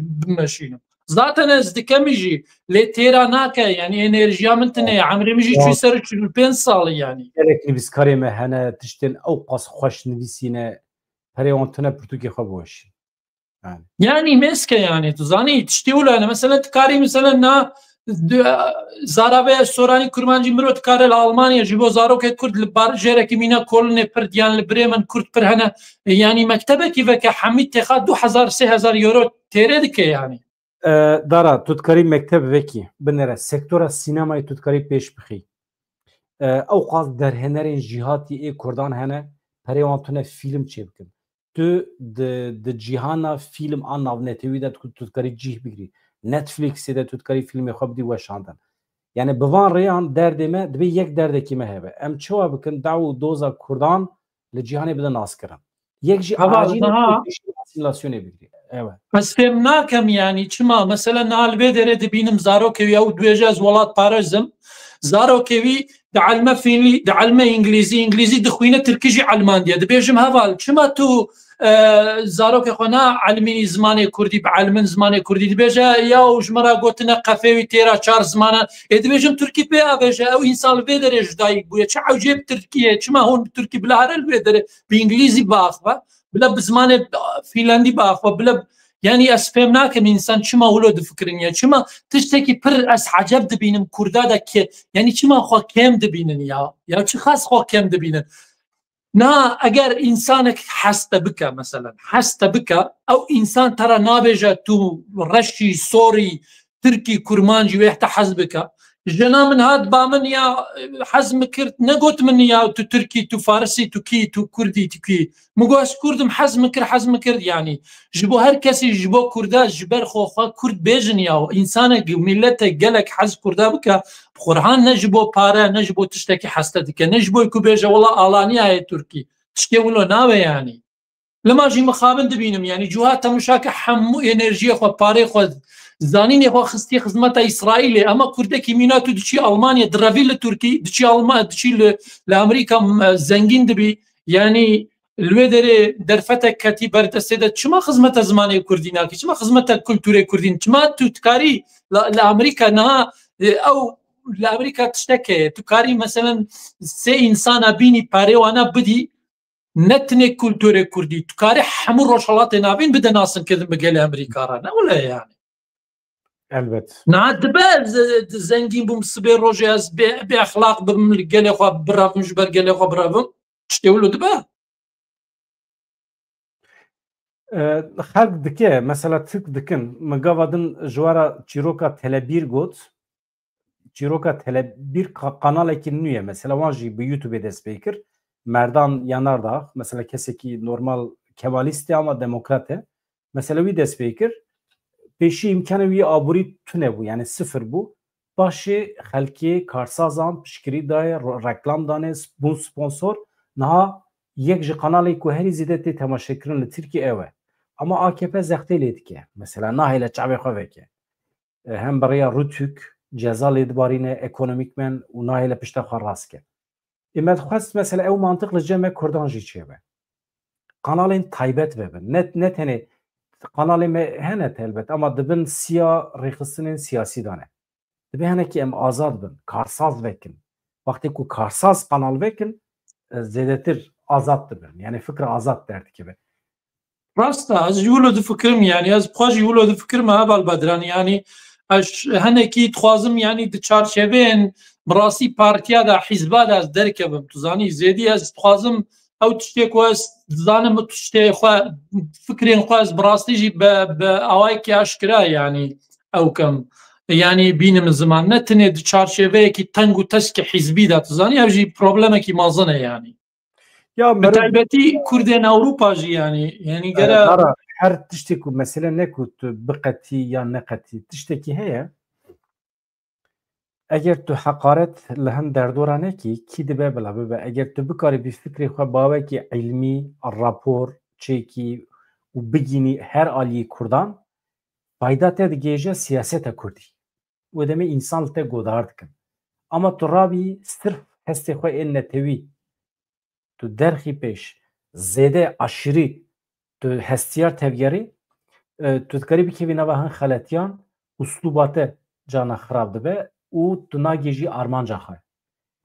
bimeşînim zaten ez dikemî jî lê têra nake yani enerjiya min tune emirê min jî çû ser 45 salî yani gelek nivîskarê me hene tiştên ew qas xweş nivîsîne perê wan tune pirtûkê xwe biweşîn يعني مسكه يعني تزاني تشتي ولا انا مثلا تكاري مثلا زارابه سوراني كرمانجي مرو تكاري لالمانيا جيبو زارو كرد لبار جيرك مينا كولن برديان لبريمن كرد پر هنا يعني مكتبه كيف حميد تخاد 2000 3000 يورو تيريدك يعني دارا تذكري مكتب وكي بنرى سيكتور السينما تذكري بيش بخي اوقات در هنرين جهاتي اي كردان هنا بريوانتونه فيلم چيبكن تو د جهانا فيلم ان ناونتوي ده تذكري جيه بگري نتفليكس ده تذكري فيلم خب دي وشاندن يعني بوان ريان دردمه دبي يك دردكي ما هبه ام چوا بكن دعو دوزا كردان لجهاني بده ناس كرن يك جي عاجين اسيميلاسيون بگري ايوه بس فهمناكم يعني چما مثلا البيدر دبينم زاروكي او دوجاز ولات بارزم زاروكي دعلمه فينلي دعلمه انجليزي دخوينه تركيجي علمانديه دبيجم هفال چما تو زاروك خونا علمي زماني كردي بعلمن زماني كردي دبيجا يا وجمرا قوتنا قفوي تيرا 4 زمانه دبيجم تركي بي ابيجا او انسان البيدر جداي بويا چا عجيب تركيا چما هون تركي بلا هر البيدر بانجليزي باخوا بلا بزمان فنلندي باخوا بلا يعني اسفهمناك من انسان چما ولود فكرنيا چما تشتكي بر اس عجب دبينم كردادا كي يعني چما خو كم دبينن يا چ خاص خو كم دبينن نا اگر انسانك حست بك مثلا حست بك او انسان ترى نابجه تو رشي سوري تركي كرمانجي ويحت حزبك جنا من هاد بامن يا حزم كرت نقوت من يا تو تركي تو فارسي تو كي تو كردي تو كي مقاس كردم حزم كر يعني جبو هر كسي جبو كردا جبر خوخا كرد بيجن يا انسانك ملته قالك حز كردا بك قرآن نجبو بارا نجبو تشتكي حستك نجبو يكو بيجا والله آلاني هاي تركي تشتكي ولو ناوي يعني لما جي مخابن دبينم يعني جوهات مشاكة حمو انرجي خو باري خو زانين خو خستي خدمت اسرائيل اما كردكي ميناتو دشي المانيا درافيل تركي دشي المان دشي لامريكا زنجين دبي يعني الويدر درفتك كتي بردسده چما خدمت زماني كردينا چما خدمت كلتوري كردين چما تو تكاري لامريكا نا او لامريكا تشتكي تكاري مثلا سي انسان بيني باري وانا بدي نتني كلتوري كردي تكاري حمر روشالات نابين بدا ناسن كذا مقال امريكا رانا ولا يعني البت نعد باز زنجين بمسبير روجاز باخلاق بمقال اخو برافم جبر قال اخو برافم تشتيولو دبا خلق دكه مثلا تك دكن مقابدن جوارا چیروکا تلبیر گوت چیروکا تلبیر قناله کی نویه مثلا وانجی به یوتیوب دست بیکر مردان yanardağ mesela keseki normal kemalisti ama demokrate mesela bir dest بیکر peşi imkanı bir aburi tüne bu yani sıfır bu başı halki karsazan pişkiri daye reklam dane bu sponsor naha yek ji kanalı ku heri zideti temaşekirin li Türkiye eve ama AKP zehteli etki mesela nahile çabe xoveke hem bariya rütük ceza lidbarine ekonomikmen u nahile pişte xarraske İmed xwest mesela ew mantıklı ceme Kurdan jî çêbe kanalên taybet vebin net hene kanalê me hene telbet ama dibin siya rêxistinên siyasî dane dibe henekî em azad bin karsaz vekin wextê ku karsaz kanal vekin zêdetir azad dibin yani fikra azad derdikibe راستا از يولو فكرم يعني از بخواج يولو فكرم هذا البدران يعني اش هنكي تخوازم يعني د چارچوبين براسي بارتيا دا حزبا دا از دركبم تزاني زيدي از تخوازم او تشتي كواس زانم تشتي خو فكرين خواز براسي جي باوايكي اشكرا يعني او كم يعني بينم زمان نتني د چارچوبي كي تنگو تسك حزبي دا تزاني او جي بروبلمكي مازنه يعني ya بتايبتي كردين اوروبا جي يعني قرا her tiştekû mesele nekû tu biqetî ya neqetî tiştekî heye eger tu heqaret li hin derdora nekî kî dibe bila bibe eger tu bikarî bir fikrê xwe bawekî ilmî rapor çêkî û bigînî her aliyê Kurdan fayda te digêje siyaseta Kurdî û demê însan li te godar dikin ama tu rabî sirf hestê xwe ên netewî tu derxî pêş zêde aşırî tu hestiyar tevgerî tu dikarî bikevî nava hin xeletiyan uslûba te cana xirab dibe û tu nagêjî armanca xwe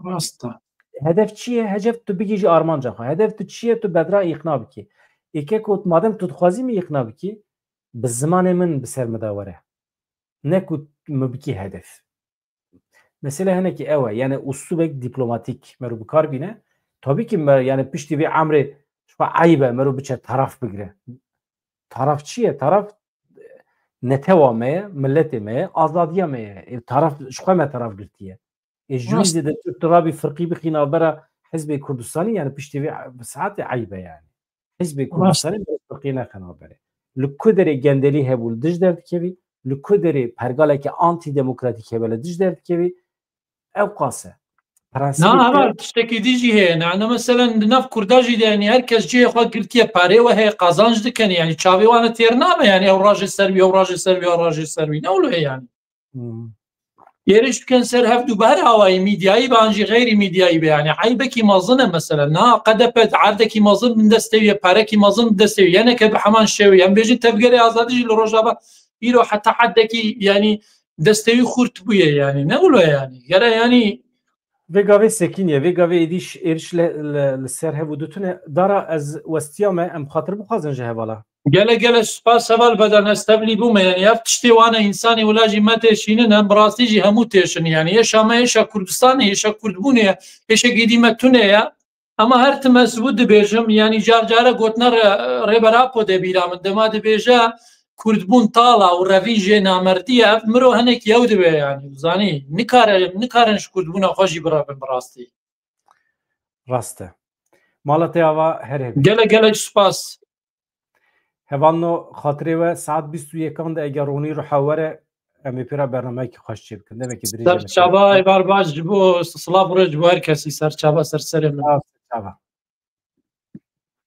راستا hedef çi ye hecef tu bigêjî armanca xwe hedef tu çi ye tu bedra îqna bikî êkek got madem tu dixwazî min îqna bikî بالزمان من بسر مداوره نكو مبكي هدف مثلا هنا كي اوه يعني اسلوبك دبلوماتيك مرو بكار بينه tabii ki yani pişti bir amri عیبه مرو بچه طرف بگیره طرف چیه طرف نتوا میه ملت میه آزادیا میه طرف شخوه ما طرف گرتیه جویز ده اضطرابی فرقی بخینا برا حزب کردستانی يعني پشتی ساعت عیبه يعني حزب کردستانی فرقی نخنا بره لکدری گندلی هبول دج درد کبی لکدری پرگاله که آنتی دموکراتیک هبل دج درد کبی او قاسه نا هەمان تشتێکی دیژی هەیە نانە مەسەلەن ناف کورداژی دێنی هەر کەس جێ خۆ گرتیە پارێوە هەیە قازانج دکەنی ینی چاویوانە تێر نامە ینی ئەو ڕژی سەروی ئەو ڕژی سەروی ئەو ڕژی سەروی نەوڵ هەیەیان ێرش بکەن سەر هەفتوو بەر ئاوایی میدیایی بانجی غیری میدیایی بەیانی عیبێکی مەزنە مەسەلە نا قەدەپێت عردێکی مەزن من دەستەویە پارێکی مەزن دەستەوی یەنێکە بە هەمان شێوی ئەم بێژین تەبگەری ئازادیژی لە ڕۆژابە ئیرۆ حتا حدێکی ینی دەستەوی خورت بوویە ینی نەوڵ ینی گەرە ینی ویگاوی سکینیه ویگاوی ایدیش ایرش لسر هبو دوتونه دارا از وستیامه ام خاطر بخوازن جه والا گله سپاس سوال بدن استبلی بومه یعنی هفت تشتی وانه انسانی ولاجی ما تشینن هم براستی جی همو تشن یعنی یه شامه یشا کردستانه یشا کردبونه یشا قدیمتونه یا اما هر تمسبود بیجم یعنی جار جاره گوتنر ریبراپو ده بیرام دما ده بیجه کردبون تالا و رویج نامردیه مرو هنک یود به یعنی زانی نکارنش کردبون خوشی برابر براستی راسته مالته آوا هر گله سپاس هوانو خاطره و ساعت 21 ده اگر رونی رو حواره امی پیرا برنامه که خوش چیب کنده مکی دریجه سر چابا ایبار باش جبو سلاف رو جبو هر کسی سر چابا سر من چابا